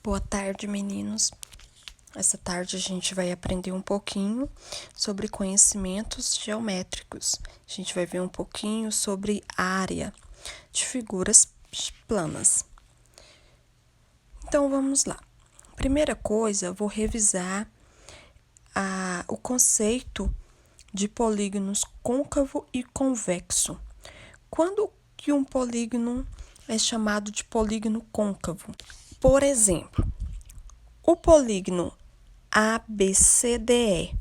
Boa tarde, meninos. Essa tarde a gente vai aprender um pouquinho sobre conhecimentos geométricos. A gente vai ver um pouquinho sobre área de figuras planas. Então, vamos lá. Primeira coisa, eu vou revisar o conceito de polígonos côncavo e convexo. Quando que um polígono é chamado de polígono côncavo? Por exemplo, o polígono ABCDE.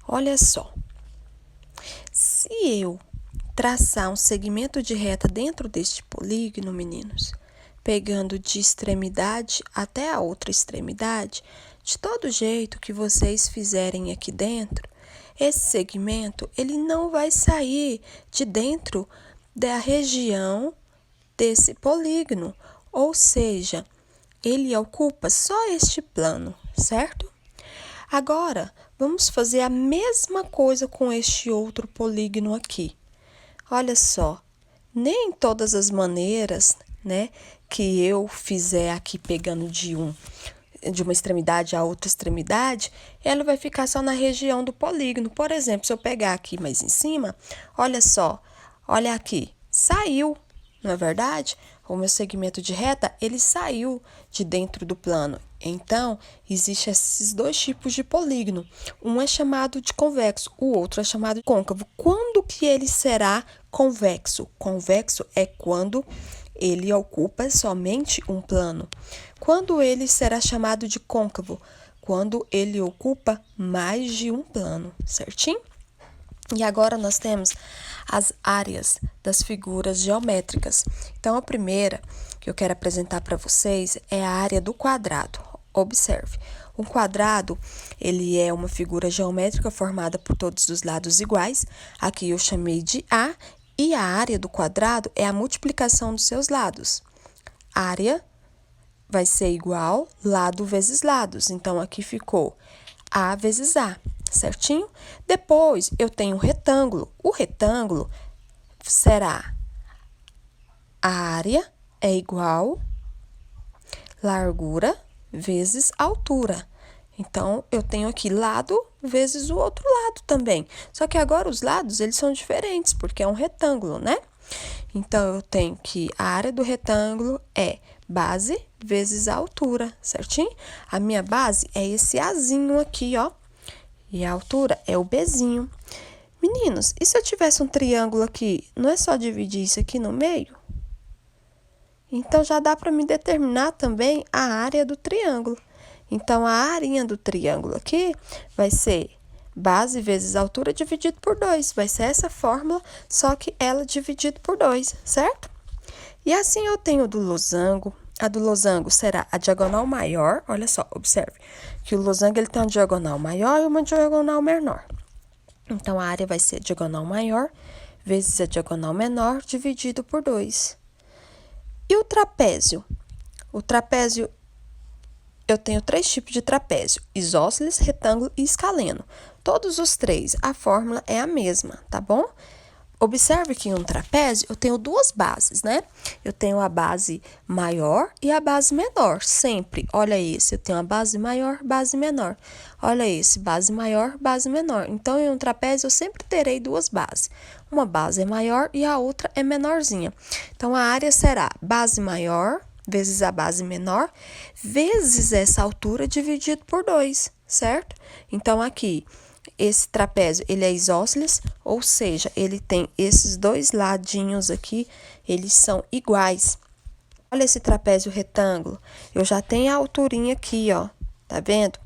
Olha só, se eu traçar um segmento de reta dentro deste polígono, meninos, pegando de extremidade até a outra extremidade, de todo jeito que vocês fizerem aqui dentro, esse segmento ele não vai sair de dentro da região desse polígono, ou seja, ele ocupa só este plano, certo? Agora, vamos fazer a mesma coisa com este outro polígono aqui. Olha só, nem todas as maneiras, né, que eu fizer aqui pegando de uma extremidade a outra extremidade, ela vai ficar só na região do polígono. Por exemplo, se eu pegar aqui mais em cima, olha só, olha aqui, saiu, não é verdade? O meu segmento de reta, ele saiu de dentro do plano. Então, existem esses dois tipos de polígono. Um é chamado de convexo, o outro é chamado de côncavo. Quando que ele será convexo? Convexo é quando ele ocupa somente um plano. Quando ele será chamado de côncavo? Quando ele ocupa mais de um plano, certinho? E agora nós temos as áreas das figuras geométricas. Então, a primeira que eu quero apresentar para vocês é a área do quadrado. Observe, um quadrado, ele é uma figura geométrica formada por todos os lados iguais. Aqui eu chamei de A, e a área do quadrado é a multiplicação dos seus lados. Área vai ser igual lado vezes lados. Então, aqui ficou A vezes A. Certinho? Depois, eu tenho o retângulo. O retângulo será a área é igual largura vezes altura. Então, eu tenho aqui lado vezes o outro lado também. Só que agora os lados, eles são diferentes, porque é um retângulo, né? Então, eu tenho que a área do retângulo é base vezes a altura, certinho? A minha base é esse Azinho aqui, ó. E a altura é o Bzinho. Meninos, e se eu tivesse um triângulo aqui, não é só dividir isso aqui no meio? Então, já dá para me determinar também a área do triângulo. Então, a arinha do triângulo aqui vai ser base vezes altura dividido por 2. Vai ser essa fórmula, só que ela dividido por 2, certo? E assim eu tenho do losango. A do losango será a diagonal maior. Olha só, observe que o losango ele tem uma diagonal maior e uma diagonal menor. Então, a área vai ser a diagonal maior vezes a diagonal menor dividido por 2. E o trapézio? O trapézio, eu tenho 3 tipos de trapézio: isósceles, retângulo e escaleno. Todos os 3, a fórmula é a mesma, tá bom? Observe que em um trapézio eu tenho duas bases, né? Eu tenho a base maior e a base menor, sempre. Olha esse, eu tenho a base maior, base menor. Olha esse, base maior, base menor. Então, em um trapézio eu sempre terei duas bases. Uma base é maior e a outra é menorzinha. Então, a área será base maior vezes a base menor, vezes essa altura dividido por 2, certo? Então, aqui, esse trapézio, ele é isósceles, ou seja, ele tem esses dois ladinhos aqui, eles são iguais. Olha esse trapézio retângulo, eu já tenho a alturinha aqui, ó, tá vendo?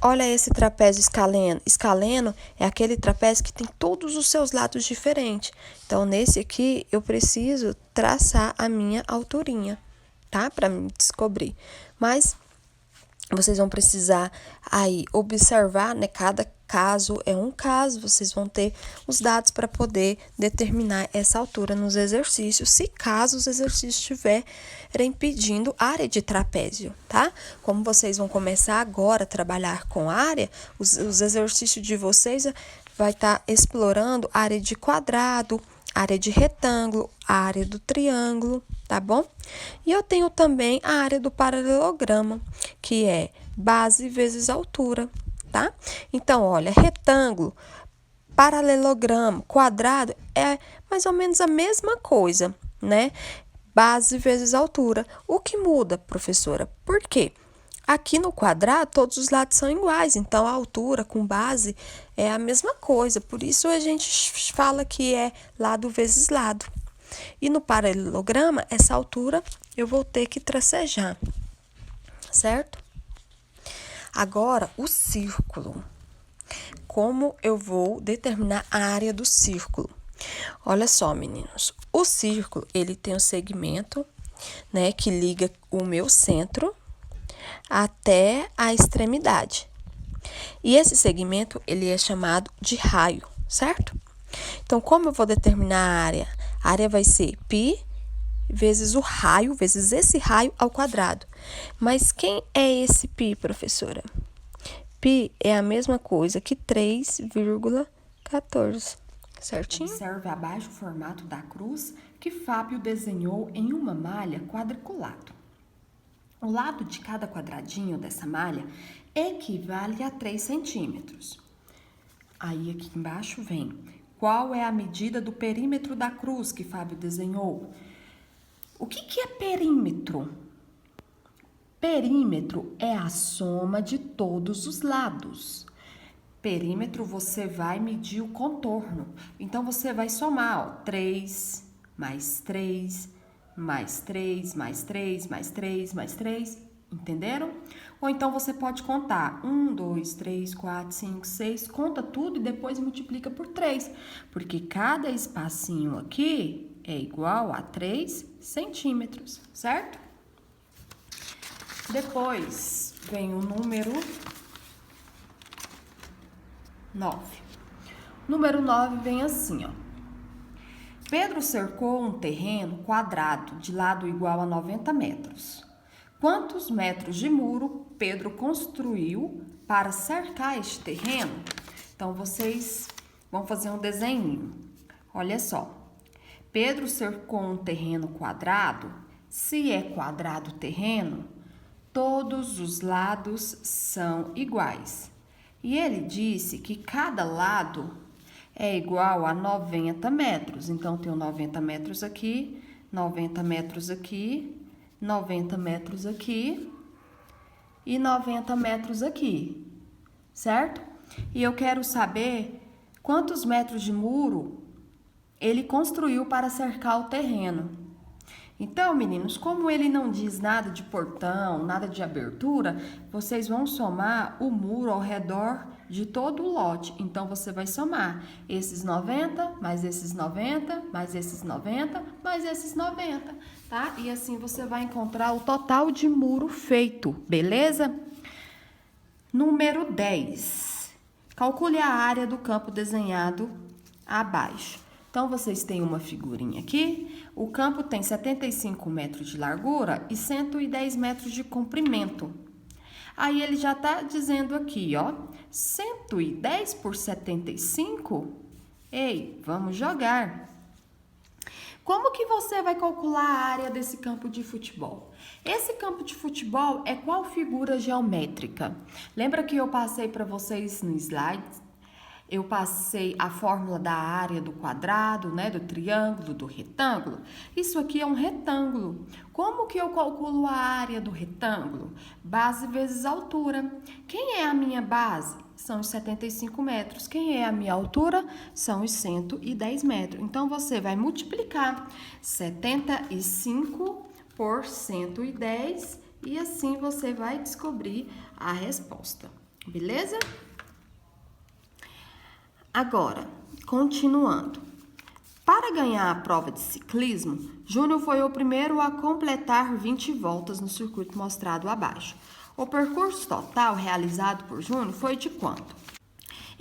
Olha esse trapézio escaleno. Escaleno é aquele trapézio que tem todos os seus lados diferentes. Então, nesse aqui, eu preciso traçar a minha alturinha, tá? Para me descobrir. Mas vocês vão precisar aí observar, né? Cada caso é um caso, vocês vão ter os dados para poder determinar essa altura nos exercícios, se caso os exercícios estiverem pedindo área de trapézio, tá? Como vocês vão começar agora a trabalhar com área, os exercícios de vocês vai estar explorando área de quadrado, área de retângulo, área do triângulo, tá bom? E eu tenho também a área do paralelograma, que é base vezes altura, tá? Então, olha, retângulo, paralelogramo, quadrado é mais ou menos a mesma coisa, né? Base vezes altura. O que muda, professora? Por quê? Aqui no quadrado, todos os lados são iguais, então a altura com base é a mesma coisa. Por isso a gente fala que é lado vezes lado. E no paralelograma, essa altura eu vou ter que tracejar, certo? Agora, o círculo. Como eu vou determinar a área do círculo? Olha só, meninos. O círculo, ele tem um segmento, né, que liga o meu centro até a extremidade. E esse segmento, ele é chamado de raio, certo? Então, como eu vou determinar a área? A área vai ser π vezes o raio, vezes esse raio ao quadrado. Mas quem é esse π, professora? Π é a mesma coisa que 3,14, certinho? Observe abaixo o formato da cruz que Fábio desenhou em uma malha quadriculado. O lado de cada quadradinho dessa malha equivale a 3 centímetros. Aí aqui embaixo vem, qual é a medida do perímetro da cruz que Fábio desenhou? O que é perímetro? Perímetro é a soma de todos os lados. Perímetro você vai medir o contorno. Então, você vai somar, ó, 3, mais 3, mais 3, mais 3, mais 3, mais 3, entenderam? Ou então você pode contar 1, 2, 3, 4, 5, 6, conta tudo e depois multiplica por 3, porque cada espacinho aqui é igual a 3 centímetros, certo? Depois vem o número 9. Número 9 vem assim, ó. Pedro cercou um terreno quadrado de lado igual a 90 metros. Quantos metros de muro Pedro construiu para cercar este terreno? Então, vocês vão fazer um desenho. Olha só. Pedro cercou um terreno quadrado. Se é quadrado o terreno, todos os lados são iguais. E ele disse que cada lado é igual a 90 metros. Então, tem 90 metros aqui, 90 metros aqui, 90 metros aqui e 90 metros aqui, certo? E eu quero saber quantos metros de muro ele construiu para cercar o terreno. Então, meninos, como ele não diz nada de portão, nada de abertura, vocês vão somar o muro ao redor de todo o lote. Então, você vai somar esses 90, mais esses 90, mais esses 90, mais esses 90, tá? E assim você vai encontrar o total de muro feito, beleza? Número 10. Calcule a área do campo desenhado abaixo. Então, vocês têm uma figurinha aqui. O campo tem 75 metros de largura e 110 metros de comprimento. Aí, ele já está dizendo aqui, ó, 110 por 75? Ei, vamos jogar. Como que você vai calcular a área desse campo de futebol? Esse campo de futebol é qual figura geométrica? Lembra que eu passei para vocês no slide? Eu passei a fórmula da área do quadrado, né, do triângulo, do retângulo. Isso aqui é um retângulo. Como que eu calculo a área do retângulo? Base vezes altura. Quem é a minha base? São os 75 metros. Quem é a minha altura? São os 110 metros. Então, você vai multiplicar 75 por 110 e assim você vai descobrir a resposta. Beleza? Agora, continuando. Para ganhar a prova de ciclismo, Júnior foi o primeiro a completar 20 voltas no circuito mostrado abaixo. O percurso total realizado por Júnior foi de quanto?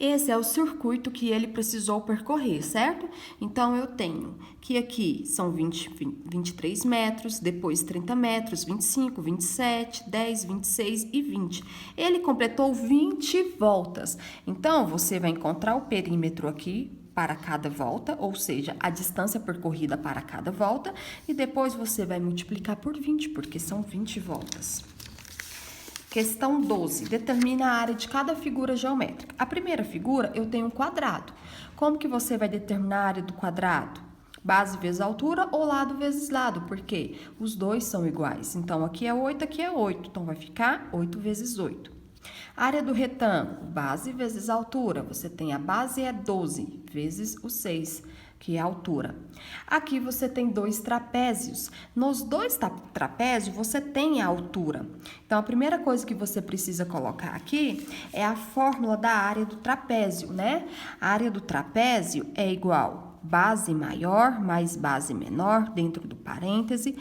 Esse é o circuito que ele precisou percorrer, certo? Então, eu tenho que aqui são 23 metros, depois 30 metros, 25, 27, 10, 26 e 20. Ele completou 20 voltas. Então, você vai encontrar o perímetro aqui para cada volta, ou seja, a distância percorrida para cada volta, e depois você vai multiplicar por 20, porque são 20 voltas. Questão 12. Determina a área de cada figura geométrica. A primeira figura, eu tenho um quadrado. Como que você vai determinar a área do quadrado? Base vezes altura ou lado vezes lado, porque os dois são iguais. Então, aqui é 8, aqui é 8. Então, vai ficar 8 vezes 8. Área do retângulo, base vezes altura. Você tem a base é 12 vezes o 6, que é a altura. Aqui você tem dois trapézios. Nos dois trapézios, você tem a altura. Então, a primeira coisa que você precisa colocar aqui é a fórmula da área do trapézio, né? A área do trapézio é igual base maior mais base menor, dentro do parêntese,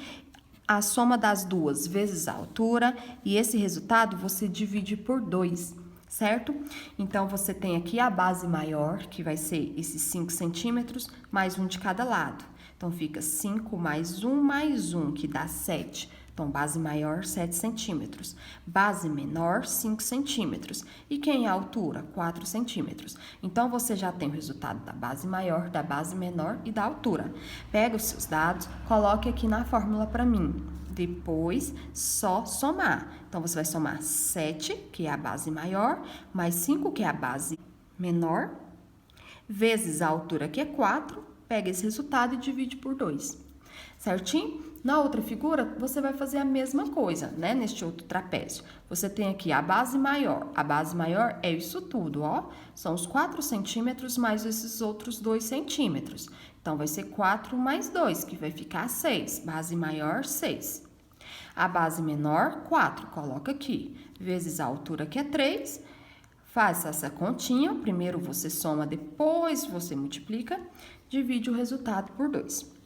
a soma das duas vezes a altura, e esse resultado você divide por 2, certo? Então, você tem aqui a base maior, que vai ser esses 5 centímetros, mais um de cada lado. Então, fica 5 mais 1, que dá 7. Então, base maior, 7 centímetros. Base menor, 5 centímetros. E quem é a altura? 4 centímetros. Então, você já tem o resultado da base maior, da base menor e da altura. Pega os seus dados, coloque aqui na fórmula para mim. Depois, só somar. Então, você vai somar 7, que é a base maior, mais 5, que é a base menor, vezes a altura, que é 4. Pega esse resultado e divide por 2. Certinho? Na outra figura, você vai fazer a mesma coisa, né? Neste outro trapézio. Você tem aqui a base maior. A base maior é isso tudo, ó. São os 4 centímetros mais esses outros 2 centímetros. Então, vai ser 4 mais 2, que vai ficar 6. Base maior, 6. A base menor, 4. Coloca aqui. Vezes a altura, que é 3. Faça essa continha. Primeiro você soma, depois você multiplica. Divide o resultado por 2.